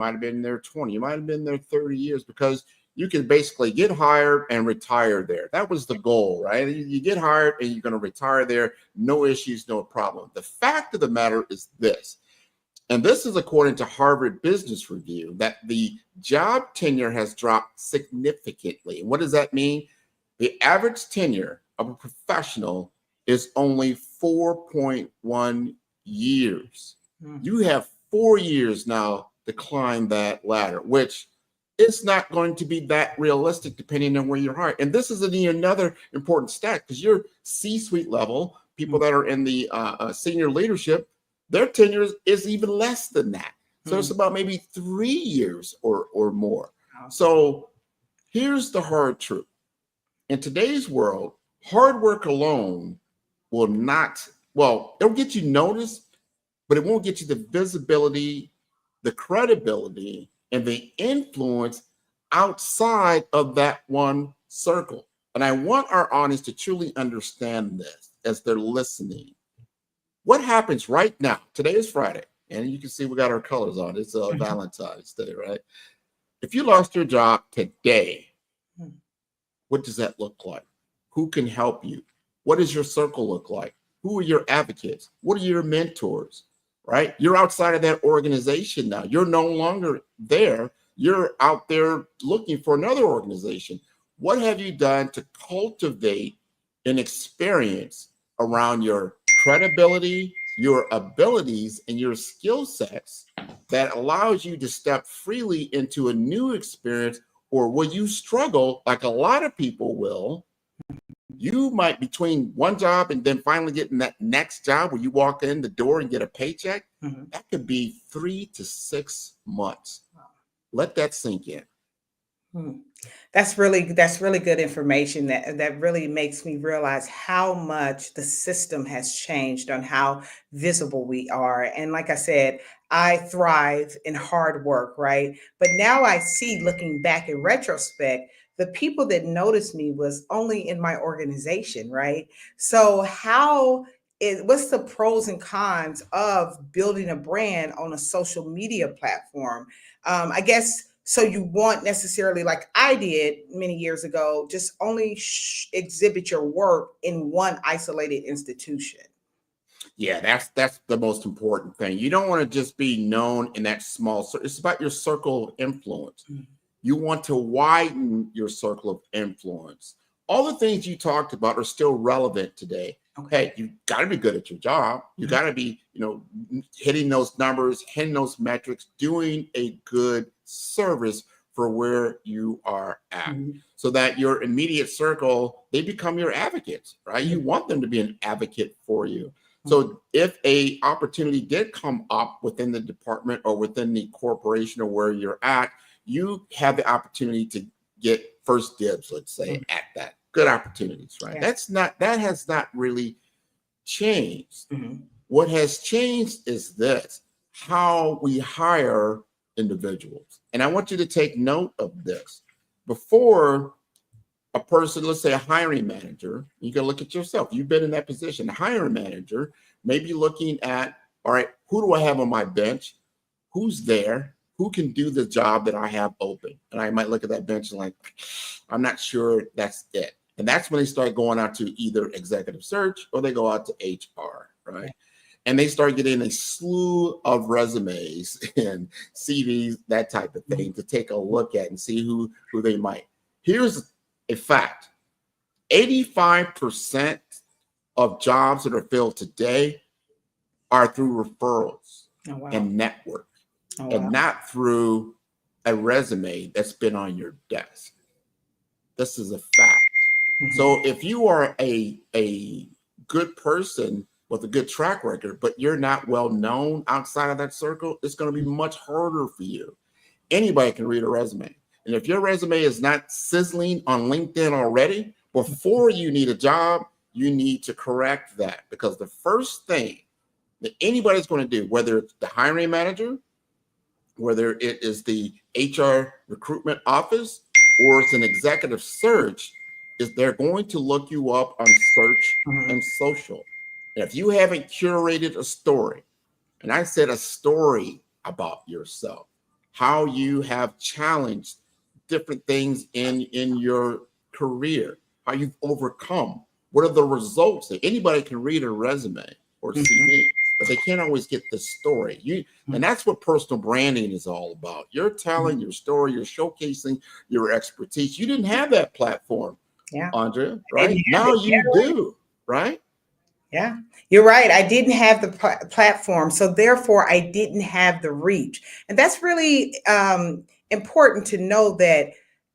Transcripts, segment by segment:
might have been there 20, you might have been there 30 years, because you can basically get hired and retire there. That was the goal, right? You get hired and you're going to retire there. No issues, no problem. The fact of the matter is this, and this is according to Harvard Business Review, that the job tenure has dropped significantly. What does that mean? The average tenure of a professional is only 4.1 years. You have 4 years now to climb that ladder, which it's not going to be that realistic depending on where you're hired. And this is another important stat, because your C-suite level, people that are in the senior leadership, their tenure is even less than that. So it's about maybe 3 years or more. So here's the hard truth. In today's world, hard work alone will not, well, it'll get you noticed, but it won't get you the visibility, the credibility, and the influence outside of that one circle. And I want our audience to truly understand this as they're listening. What happens right now? Today is Friday, and you can see we got our colors on. It's Valentine's Day, right? If you lost your job today, what does that look like? Who can help you? What does your circle look like? Who are your advocates? What are your mentors? Right? You're outside of that organization now. You're no longer there. You're out there looking for another organization. What have you done to cultivate an experience around your credibility, your abilities, and your skill sets that allows you to step freely into a new experience? Or will you struggle like a lot of people will? You might between one job and then finally getting that next job where you walk in the door and get a paycheck. That could be 3 to 6 months. Let that sink in. That's really good information. That really makes me realize how much the system has changed on how visible we are. And like I said, I thrive in hard work, right? But now I see, looking back in retrospect, the people that noticed me was only in my organization, right? So what's the pros and cons of building a brand on a social media platform? I guess, so you want necessarily, like I did many years ago, just only exhibit your work in one isolated institution. Yeah, that's the most important thing. You don't want to just be known in that small circle. It's about your circle of influence. You want to widen your circle of influence. All the things you talked about are still relevant today. Okay, hey, you got to be good at your job. You got to be, hitting those numbers, hitting those metrics, doing a good service for where you are at, so that your immediate circle, they become your advocates, right? You want them to be an advocate for you. So if a opportunity did come up within the department or within the corporation or where you're at, you have the opportunity to get first dibs, let's say, at that. Good opportunities, right? Yeah. That has not really changed. What has changed is this, how we hire individuals. And I want you to take note of this. Before, a person, let's say a hiring manager, you can look at yourself. You've been in that position. A hiring manager may be looking at, all right, who do I have on my bench? Who's there? Who can do the job that I have open? And I might look at that bench and like, I'm not sure that's it. And that's when they start going out to either executive search or they go out to HR, right? And they start getting a slew of resumes and CVs, that type of thing, to take a look at and see who they might. Here's a fact. 85% of jobs that are filled today are through referrals and network, and not through a resume that's been on your desk. This is a fact. So if you are a good person with a good track record, but you're not well known outside of that circle, it's going to be much harder for you. Anybody can read a resume. And if your resume is not sizzling on LinkedIn already, before you need a job, you need to correct that. Because the first thing that anybody's going to do, whether it's the hiring manager, whether it is the HR recruitment office, or it's an executive search, is they're going to look you up on search and social. And if you haven't curated a story, and I said a story about yourself, how you have challenged different things in your career, how you've overcome. What are the results? That anybody can read a resume or CV, but they can't always get the story. And that's what personal branding is all about. You're telling your story, you're showcasing your expertise. You didn't have that platform, Yeah. Andrea, right? Now you do, right? Yeah, you're right. I didn't have the platform, so therefore I didn't have the reach. And that's really important to know that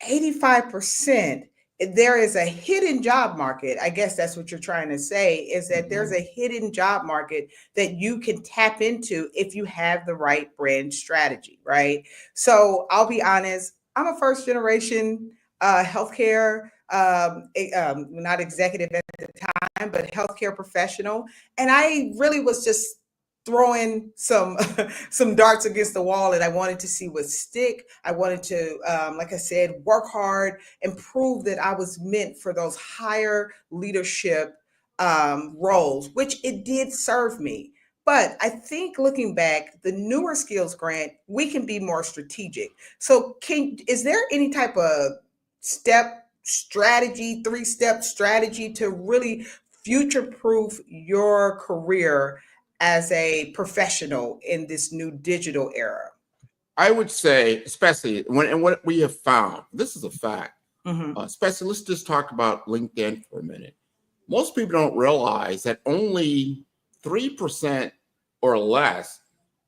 85% there is a hidden job market. I guess that's what you're trying to say, is that there's a hidden job market that you can tap into if you have the right brand strategy, right? So I'll be honest, I'm a first generation healthcare, not executive at the time, but healthcare professional. And I really was just throwing some some darts against the wall, and I wanted to see what stick. I wanted to, like I said, work hard and prove that I was meant for those higher leadership roles, which it did serve me. But I think looking back, the newer skills grant, we can be more strategic. So is there any type of step strategy, 3-step strategy to really future proof your career as a professional in this new digital era? I would say, especially and what we have found, this is a fact, especially let's just talk about LinkedIn for a minute. Most people don't realize that only 3% or less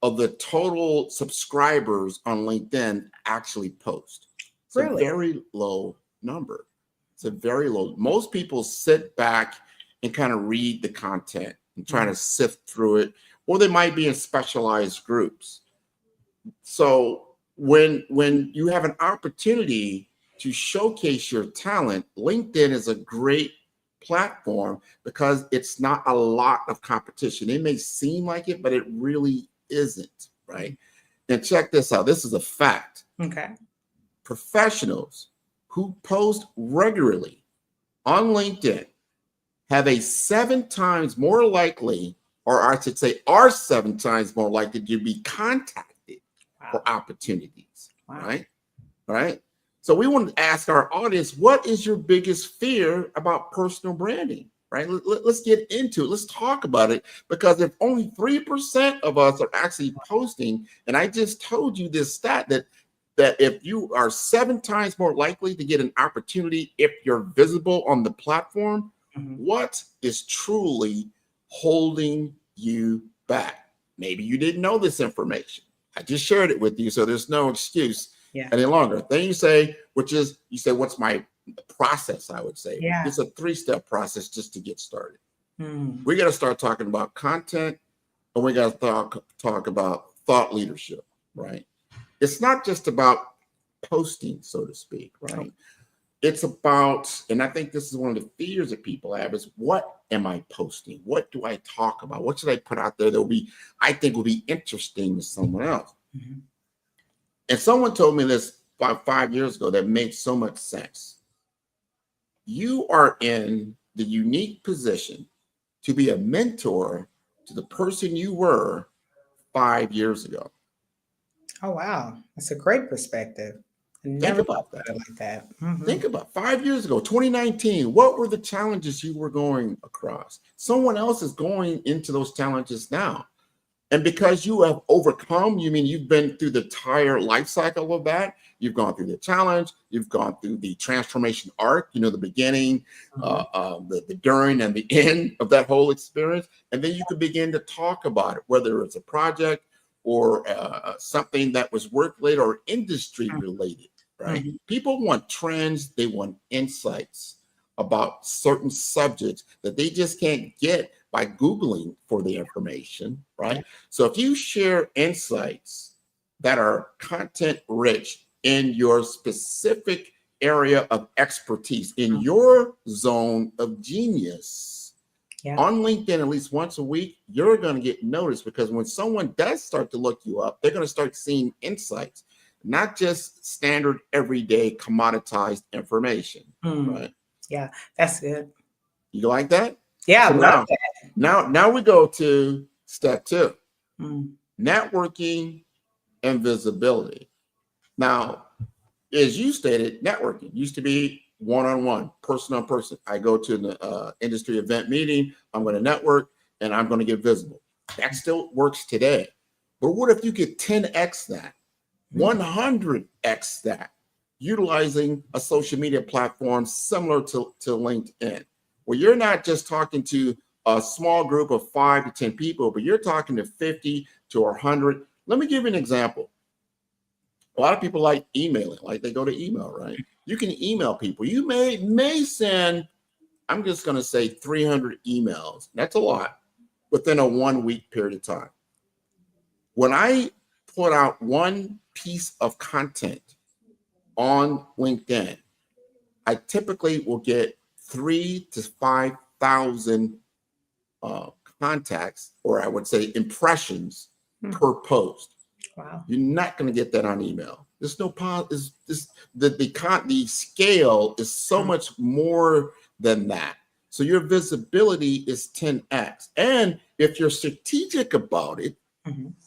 of the total subscribers on LinkedIn actually post. It's a very low number. It's a very low. Most people sit back and kind of read the content and try to sift through it, or they might be in specialized groups. So when you have an opportunity to showcase your talent, LinkedIn is a great platform because it's not a lot of competition. It may seem like it, but it really isn't, right? And check this out. This is a fact. Okay. Professionals who post regularly on LinkedIn have a 7 times more likely, or I should say, are 7 times more likely to be contacted for opportunities, right? Right. So we want to ask our audience, what is your biggest fear about personal branding? Right. Let's get into it. Let's talk about it, because if only 3% of us are actually posting, and I just told you this stat that if you are 7 times more likely to get an opportunity if you're visible on the platform, what is truly holding you back? Maybe you didn't know this information. I just shared it with you, so there's no excuse any longer. Then you say, what's my process? I would say it's a 3-step process just to get started. We got to start talking about content, and we got to talk about thought leadership, right? It's not just about posting, so to speak, right? It's about, and I think this is one of the fears that people have, is what am I posting? What do I talk about? What should I put out there that I think will be interesting to someone else? And someone told me this about 5 years ago that made so much sense. You are in the unique position to be a mentor to the person you were 5 years ago. Oh, wow. That's a great perspective. Think about that. Like that. Think about 5 years ago, 2019. What were the challenges you were going across? Someone else is going into those challenges now. And because you have overcome, you mean you've been through the entire life cycle of that. You've gone through the challenge. You've gone through the transformation arc, the beginning, the during, and the end of that whole experience. And then you could begin to talk about it, whether it's a project or something that was work-related or industry-related, right? People want trends. They want insights about certain subjects that they just can't get by Googling for the information, right? So if you share insights that are content rich in your specific area of expertise, in your zone of genius, on LinkedIn at least once a week, you're going to get noticed, because when someone does start to look you up, they're going to start seeing insights, not just standard everyday commoditized information, right? Yeah, that's good. You like that? Yeah, so I love that. Now we go to step 2, networking and visibility. Now, as you stated, networking used to be one-on-one, person-on-person. I go to an industry event meeting, I'm going to network, and I'm going to get visible. That still works today. But what if you could 10x that, 100x that, utilizing a social media platform similar to LinkedIn, where you're not just talking to a small group of 5 to 10 people, but you're talking to 50 to 100. Let me give you an example. A lot of people like emailing, like they go to email, right? You can email people. You may send, I'm just going to say 300 emails. That's a lot within a 1 week period of time. When I put out one piece of content on LinkedIn, I typically will get 3,000 to 5,000 contacts, or I would say impressions per post. Wow. You're not going to get that on email. There's no is this the scale is so much more than that. So your visibility is 10x. And if you're strategic about it,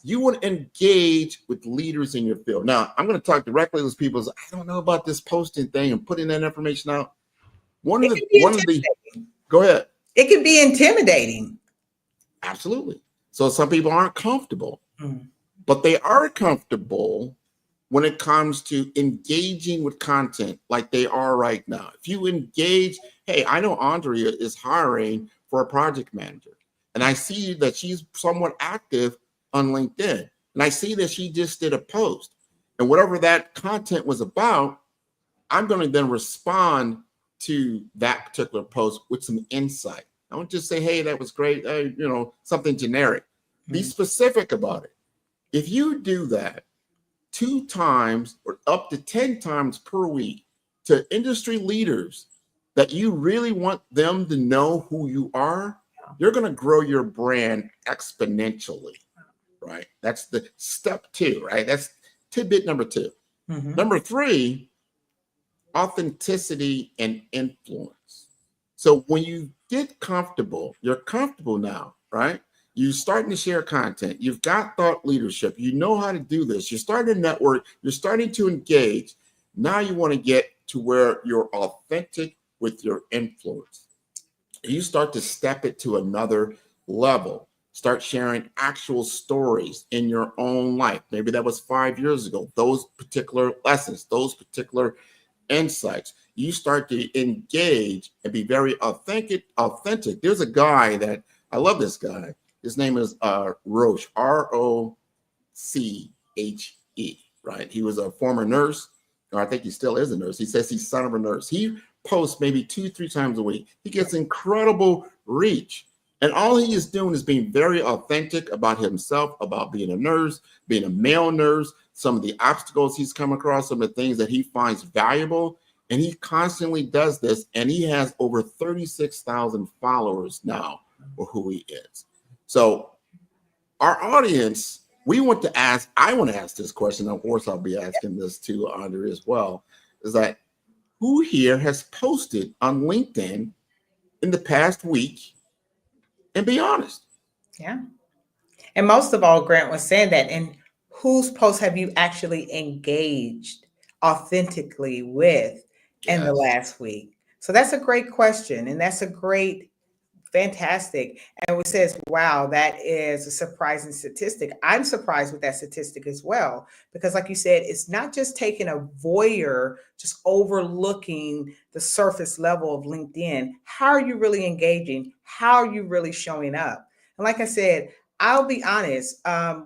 you would engage with leaders in your field. Now, I'm going to talk directly to those people. I don't know about this posting thing and putting that information out. Go ahead. It can be intimidating. Absolutely. So some people aren't comfortable, but they are comfortable when it comes to engaging with content like they are right now. If you engage, hey, I know Andrea is hiring for a project manager, and I see that she's somewhat active on LinkedIn, and I see that she just did a post, and whatever that content was about, I'm going to then respond to that particular post with some insight. I don't just say, hey, that was great, something generic. Be specific about it. If you do that 2 times or up to 10 times per week to industry leaders that you really want them to know who you are, you're going to grow your brand exponentially, right? That's the step 2, right? That's tidbit number 2. Number 3, authenticity and influence. So when you get comfortable, you're comfortable now, right? You're starting to share content. You've got thought leadership. You know how to do this. You're starting to network. You're starting to engage. Now you want to get to where you're authentic with your influence. You start to step it to another level. Start sharing actual stories in your own life. Maybe that was 5 years ago. Those particular lessons, those particular insights. You start to engage and be very authentic. There's a guy that I love. This guy. His name is Roche, Roche, right? He was a former nurse, or I think he still is a nurse. He says he's son of a nurse. He posts maybe 2-3 times a week. He gets incredible reach. And all he is doing is being very authentic about himself, about being a nurse, being a male nurse, some of the obstacles he's come across, some of the things that he finds valuable. And he constantly does this. And he has over 36,000 followers now for who he is. So our audience, I want to ask this question. Of course, I'll be asking this to Andrea as well, is that who here has posted on LinkedIn in the past week? And be honest. Yeah. And most of all, Grant was saying that. And whose posts have you actually engaged authentically with in the last week? So that's a great question. And that's a great, fantastic. And it says, wow, that is a surprising statistic. I'm surprised with that statistic as well, because like you said, it's not just taking a voyeur, just overlooking the surface level of LinkedIn. How are you really engaging? How are you really showing up? And like I said, I'll be honest,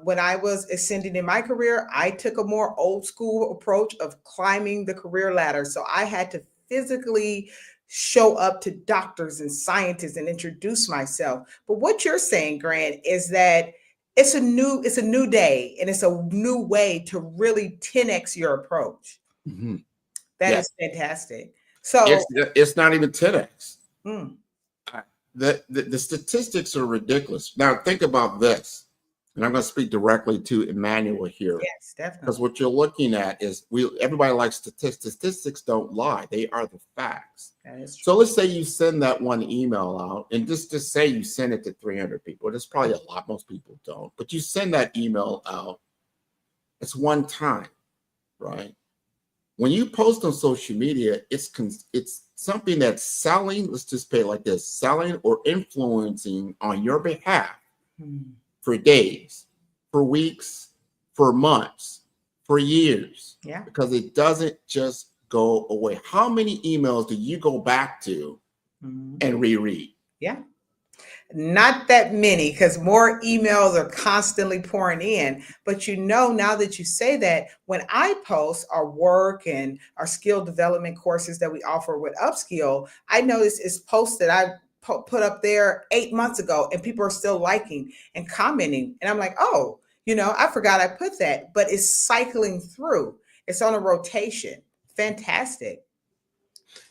when I was ascending in my career, I took a more old school approach of climbing the career ladder. So I had to physically show up to doctors and scientists and introduce myself. But what you're saying, Grant, is that it's a new day, and it's a new way to really 10x your approach. That is fantastic. So it's not even 10x. The statistics are ridiculous. Now think about this. And I'm going to speak directly to Emmanuel here. Yes, definitely. Because what you're looking at is everybody likes statistics. Statistics don't lie. They are the facts. That is true. So let's say you send that one email out, and just say you send it to 300 people. That's probably a lot. Most people don't. But you send that email out. It's one time. right? When you post on social media, it's something that's selling. Let's just pay it like this: selling or influencing on your behalf Mm. for days, for weeks, for months, for years, Yeah. because it doesn't just go away. How many emails do you go back to Mhm. and reread? Yeah. Not that many, because more emails are constantly pouring in. But now that you say that, when I post our work and our skill development courses that we offer with Upskill, I notice it's posts that I put up there 8 months ago, and people are still liking and commenting. And I'm like, oh, I forgot I put that, but it's cycling through. It's on a rotation. Fantastic.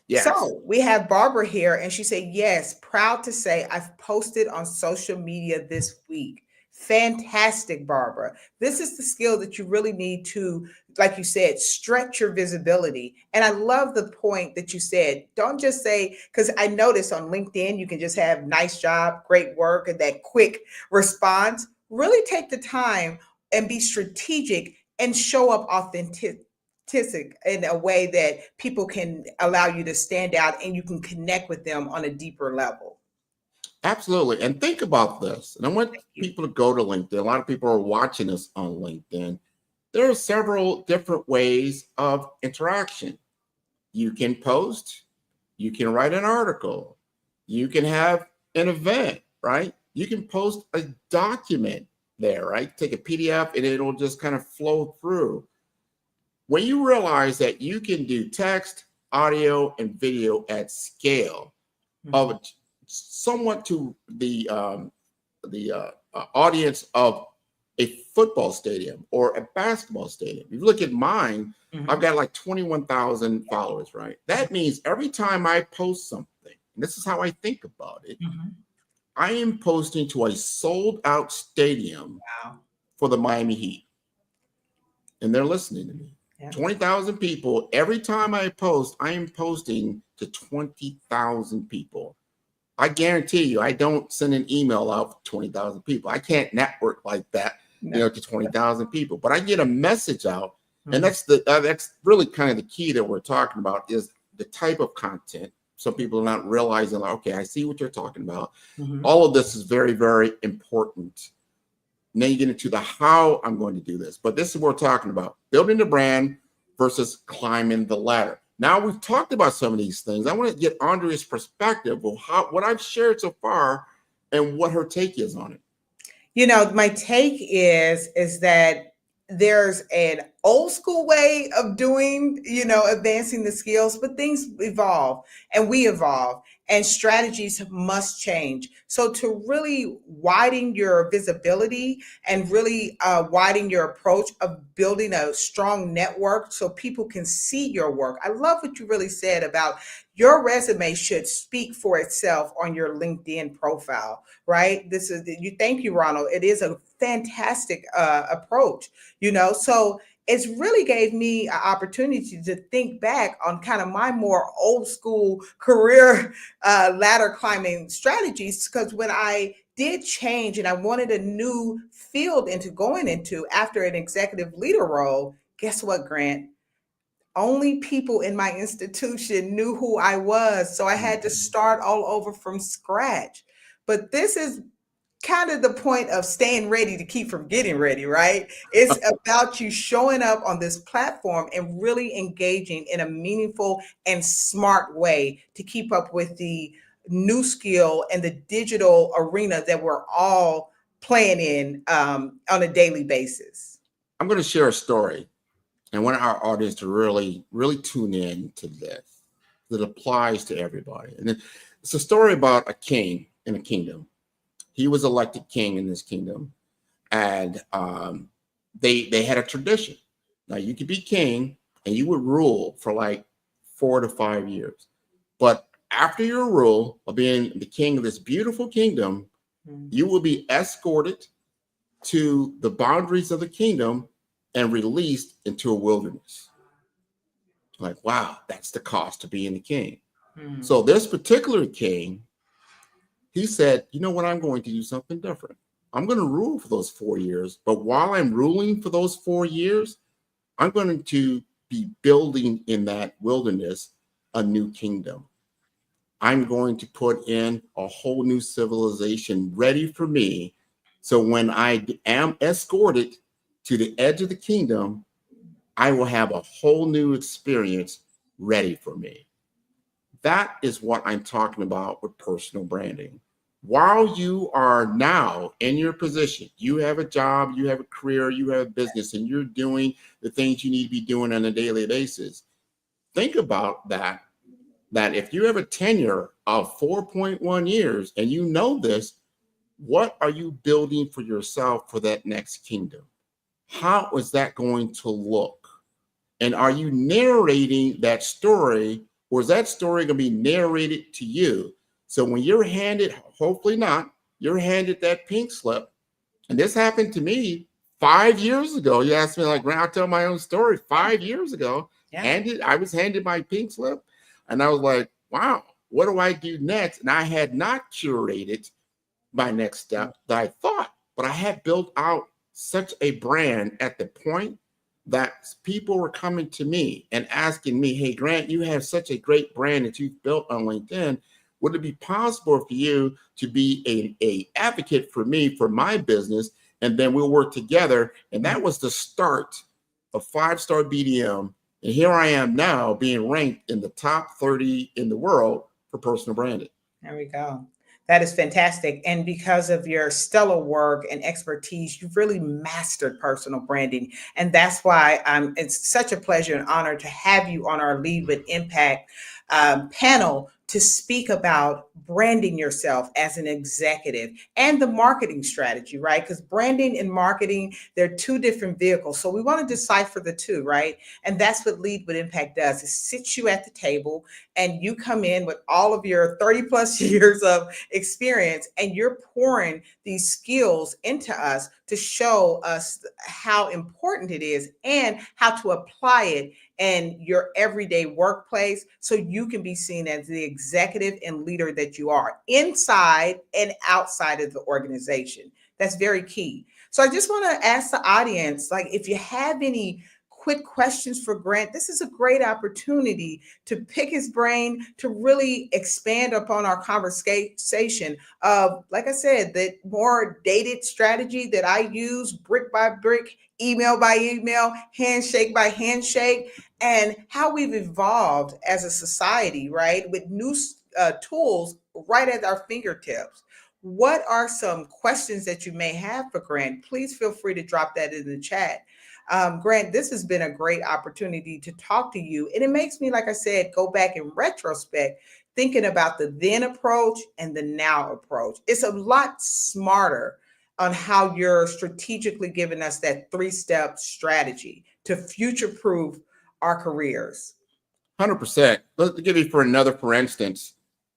Yes, So we have Barbara here, and she said, yes, proud to say I've posted on social media this week. Fantastic, Barbara. This is the skill that you really need to, like you said, stretch your visibility. And I love the point that you said. Don't just say, because I noticed on LinkedIn, you can just have nice job, great work, and that quick response. Really take the time and be strategic and show up authentic in a way that people can allow you to stand out and you can connect with them on a deeper level. absolutely. And think about this. And I want Thank you. people to go to LinkedIn. A lot of people are watching us on LinkedIn. There are several different ways of interaction. You can post, you can write an article, you can have an event, right? You can post a document there, right? Take a PDF and it'll just kind of flow through. When you realize that you can do text, audio, and video at scale Mhm. of somewhat to the audience of a football stadium or a basketball stadium. If you look at mine, I've Mhm. got like 21,000 followers, right? That means every time I post something, and this is how I think about it, Mhm. I am posting to a sold out stadium Wow. for the Miami Heat, and they're listening to me. Yeah. 20,000 people. Every time I post, I am posting to 20,000 people. I guarantee you, I don't send an email out to 20,000 people. I can't network like that, No. to 20,000 people. But I get a message out, and Mhm. that's really kind of the key that we're talking about is the type of content. So people are not realizing, like, okay, I see what you're talking about. Mhm. All of this is very, very important. And then you get into the how I'm going to do this. But this is what we're talking about: building the brand versus climbing the ladder. Now we've talked about some of these things. I want to get Andrea's perspective of what I've shared so far and what her take is on it. My take is that there's an old school way of doing, advancing the skills, but things evolve and we evolve and strategies must change. So to really widen your visibility and really widen your approach of building a strong network so people can see your work. I love what you really said about your resume should speak for itself on your LinkedIn profile, right? This is you. Thank you, Ronald. It is a fantastic approach, So it's really gave me an opportunity to think back on kind of my more old school career ladder climbing strategies. Because when I did change and I wanted a new field into going into after an executive leader role, guess what, Grant? Only people in my institution knew who I was. So I had to Mhm. start all over from scratch. But this is kind of the point of staying ready to keep from getting ready, right? It's about you showing up on this platform and really engaging in a meaningful and smart way to keep up with the new skill and the digital arena that we're all playing in on a daily basis. I'm going to share a story, and I want our audience to really, really tune in to this. That applies to everybody. And it's a story about a king in a kingdom. He was elected king in this kingdom, and they had a tradition. Now you could be king and you would rule for like 4 to 5 years, but after your rule of being the king of this beautiful kingdom, Mm. you will be escorted to the boundaries of the kingdom and released into a wilderness. Like, wow, that's the cost to being the king. Mm. So this particular king, he said, you know what, I'm going to do something different. I'm going to rule for those 4 years, but while I'm ruling for those 4 years, I'm going to be building in that wilderness a new kingdom. I'm going to put in a whole new civilization ready for me. So when I am escorted to the edge of the kingdom, I will have a whole new experience ready for me. That is what I'm talking about with personal branding. While you are now in your position, you have a job, you have a career, you have a business, and you're doing the things you need to be doing on a daily basis. Think about that if you have a tenure of 4.1 years and you know this, what are you building for yourself for that next kingdom? How is that going to look? And are you narrating that story, or is that story going to be narrated to you? So when you're handed, hopefully not, you're handed that pink slip. And this happened to me 5 years ago. You asked me, like, I'll tell my own story. 5 years ago, Yeah. I was handed my pink slip, and I was like, wow, what do I do next? And I had not curated my next step that I thought, but I had built out such a brand at the point that people were coming to me and asking me, hey, Grant, you have such a great brand that you've built on LinkedIn. Would it be possible for you to be a advocate for me for my business? And then we'll work together. And that was the start of 5-star BDM. And here I am now being ranked in the top 30 in the world for personal branding. There we go. That is fantastic. And because of your stellar work and expertise, you've really mastered personal branding. And that's why it's such a pleasure and honor to have you on our Lead with Impact panel to speak about branding yourself as an executive and the marketing strategy, right? Because branding and marketing, they're two different vehicles. So we want to decipher the two, right? And that's what Lead with Impact does. It sits you at the table and you come in with all of your 30 plus years of experience and you're pouring these skills into us to show us how important it is and how to apply it in your everyday workplace so you can be seen as the executive and leader that you are inside and outside of the organization. That's very key. So I just want to ask the audience, like, if you have any quick questions for Grant, this is a great opportunity to pick his brain, to really expand upon our conversation of, like I said, the more dated strategy that I use, brick by brick, email by email, handshake by handshake, and how we've evolved as a society, right? With new tools right at our fingertips. What are some questions that you may have for Grant? Please feel free to drop that in the chat. Grant, this has been a great opportunity to talk to you. And it makes me, like I said, go back in retrospect, thinking about the then approach and the now approach. It's a lot smarter on how you're strategically giving us that 3-step strategy to future proof our careers. 100%. Let's give you for instance,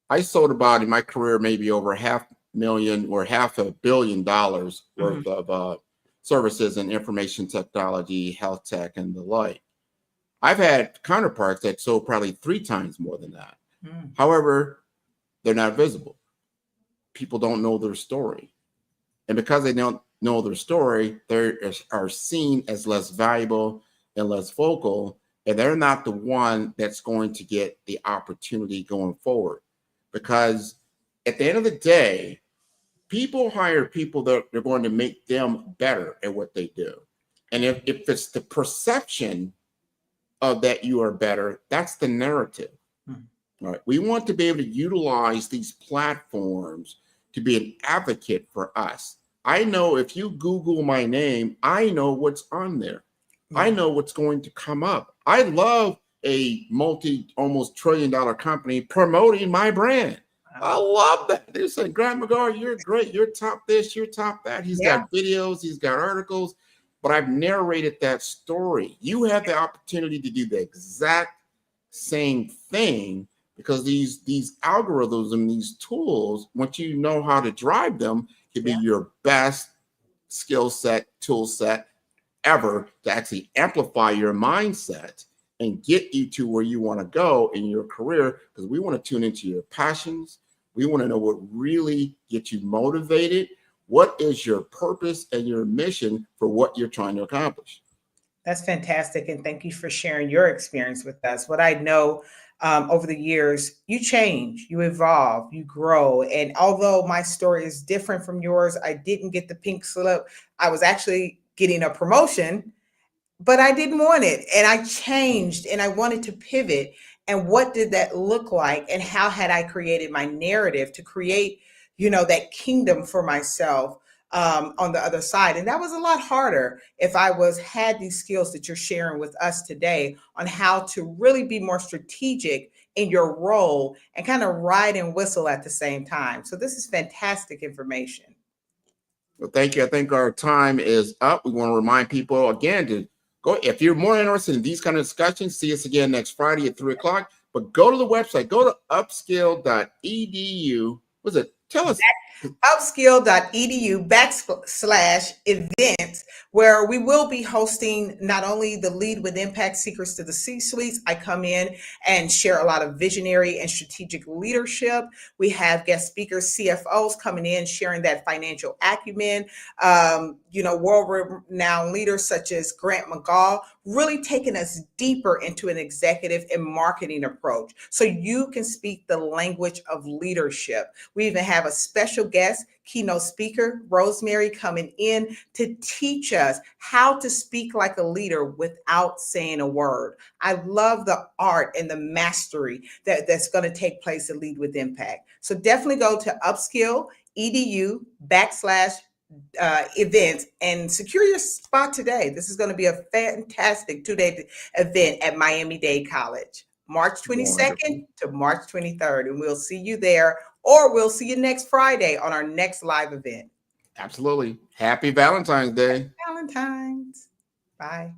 I sold about in my career maybe over $500,000 or $500 million worth Mhm. of services in information technology, health tech, and the like. I've had counterparts that sold probably 3 times more than that. Mm. However, they're not visible. People don't know their story. And because they don't know their story, they are seen as less valuable and less vocal. And they're not the one that's going to get the opportunity going forward. Because at the end of the day, people hire people that are going to make them better at what they do. And if it's the perception of that you are better, that's the narrative. Mm. Right? We want to be able to utilize these platforms to be an advocate for us. I know if you Google my name, I know what's on there. I Yeah. know what's going to come up. I love a almost $1 trillion company promoting my brand. I Wow. love that. They're saying, Grant McGar, you're great. You're top this, you're top that. He's Yeah. got videos, he's got articles, but I've narrated that story. You have the opportunity to do the exact same thing because these algorithms and these tools, once you know how to drive them, can be Yeah. your best skill set, tool set ever to actually amplify your mindset and get you to where you want to go in your career. Because we want to tune into your passions. We want to know what really gets you motivated. What is your purpose and your mission for what you're trying to accomplish? That's fantastic. And thank you for sharing your experience with us. What I know over the years, you change, you evolve, you grow. And although my story is different from yours, I didn't get the pink slip. I was actually getting a promotion, but I didn't want it. And I changed and I wanted to pivot. And what did that look like? And how had I created my narrative to create, that kingdom for myself on the other side? And that was a lot harder if I was had these skills that you're sharing with us today on how to really be more strategic in your role and kind of ride and whistle at the same time. So this is fantastic information. Well, thank you. I think our time is up. We want to remind people again to go. If you're more interested in these kind of discussions, see us again next Friday at 3 o'clock. But go to the website, go to upskill.edu. What's it? Tell us. Upskill.edu/events, where we will be hosting not only the Lead with Impact Secrets to the C-Suites. I come in and share a lot of visionary and strategic leadership. We have guest speakers, CFOs coming in, sharing that financial acumen. World-renowned leaders such as Grant McGaw, really taking us deeper into an executive and marketing approach so you can speak the language of leadership. We even have a special guest, keynote speaker, Rosemary, coming in to teach us how to speak like a leader without saying a word. I love the art and the mastery that's going to take place at Lead with Impact. So definitely go to upskill.edu/events and secure your spot today. This is going to be a fantastic 2-day event at Miami-Dade College, March 22nd Wonderful. to March 23rd. And we'll see you there, or we'll see you next Friday on our next live event. Absolutely. Happy Valentine's Day. Valentine's. Bye.